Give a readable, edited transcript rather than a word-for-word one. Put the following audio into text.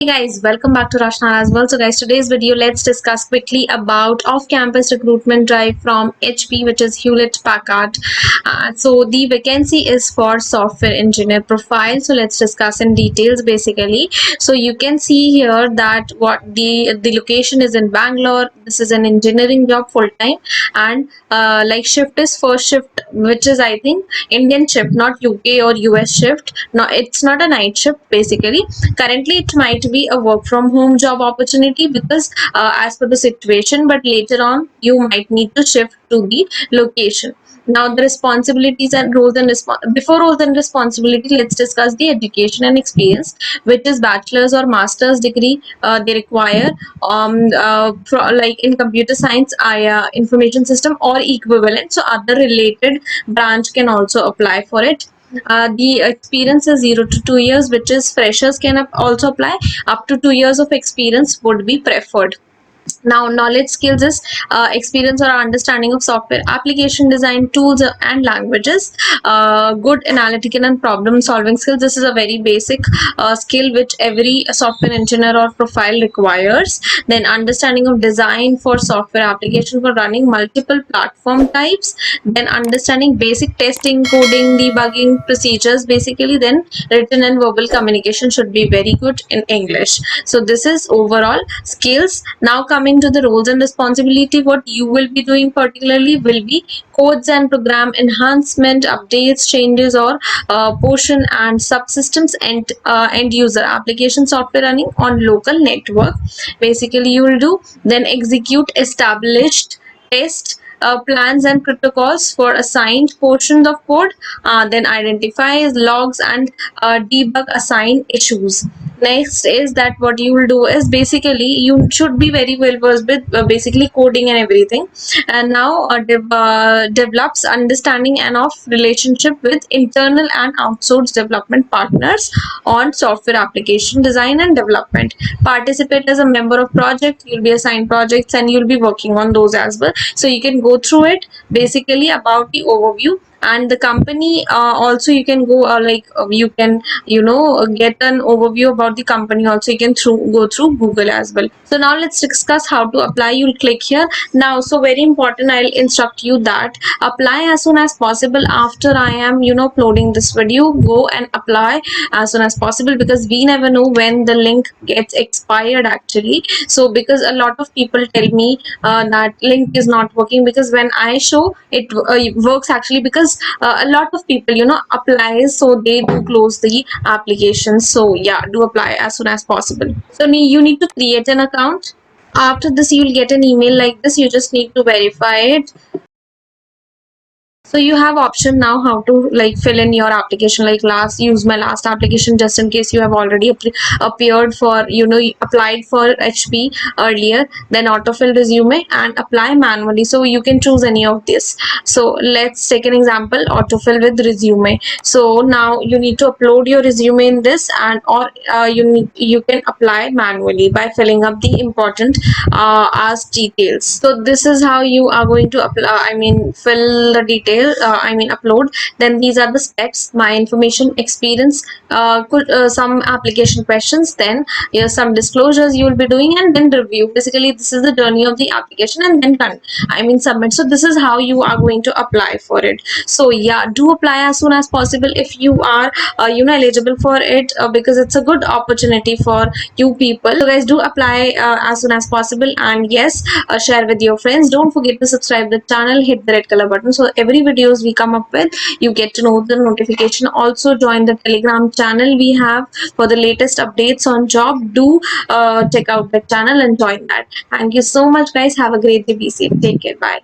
Hey guys, welcome back to Rashna as well. So guys, today's video, let's discuss quickly about off-campus recruitment drive from HP, which is Hewlett Packard. So the vacancy is for software engineer profile. So let's discuss in details basically. So you can see here that what the location is in Bangalore. This is an engineering job full time, and like shift is first shift, which is I think Indian shift, not UK or US shift. No, it's not a night shift basically. Currently it might be a work from home job opportunity because as per the situation, but later on you might need to shift to the location. Now the responsibilities and roles and before roles and responsibility, let's discuss the education and experience, which is bachelor's or master's degree they require like in computer science, information system or equivalent. So other related branch can also apply for it. The experience is 0 to 2 years, which is freshers can also apply. Up to 2 years of experience would be preferred. Now knowledge skills is experience or understanding of software application design tools and languages, good analytical and problem solving skills. This is a very basic skill which every software engineer or profile requires. Then understanding of design for software application for running multiple platform types, then understanding basic testing, coding, debugging procedures basically. Then written and verbal communication should be very good in English. So this is overall skills. Now coming to the roles and responsibility, what you will be doing particularly will be codes and program enhancement, updates, changes or portion and subsystems and end user application software running on local network basically you will do. Then execute established test plans and protocols for assigned portions of code, then identify logs and debug assigned issues. Next is that what you will do is basically you should be very well versed with basically coding and everything, and now develops understanding and of relationship with internal and outsourced development partners on software application design and development. Participate as a member of project, you'll be assigned projects and you'll be working on those as well. So you can go through it basically about the overview. And the company also you can go you can get an overview about the company also. You can go through Google as well. So now let's discuss how to apply. You'll click here now. So very important, I'll instruct you that apply as soon as possible. After I am uploading this video, go and apply as soon as possible, because we never know when the link gets expired actually. So because a lot of people tell me that link is not working, because when I show it works actually, because a lot of people apply, so they do close the application. So yeah, do apply as soon as possible. So you need to create an account. After this you'll get an email like this. You just need to verify it. So you have option now how to fill in your application, like use my last application, just in case you have already appeared for applied for HP earlier. Then autofill resume and apply manually. So you can choose any of this. So let's take an example, autofill with resume. So now you need to upload your resume in this, and or you can apply manually by filling up the important asked details. So this is how you are going to apply, fill the detail, upload. Then these are the steps: my information, experience, some application questions, then some disclosures you will be doing, and then review. Basically this is the journey of the application, and then done, submit. So this is how you are going to apply for it. So yeah, do apply as soon as possible if you are eligible for it, because it's a good opportunity for you people. So guys, do apply as soon as possible, and yes, share with your friends. Don't forget to subscribe the channel, hit the red color button, so every videos we come up with you get to know the notification. Also join the Telegram channel we have for the latest updates on job. Do check out the channel and join that. Thank you so much guys. Have a great day. Be safe. Take care. Bye.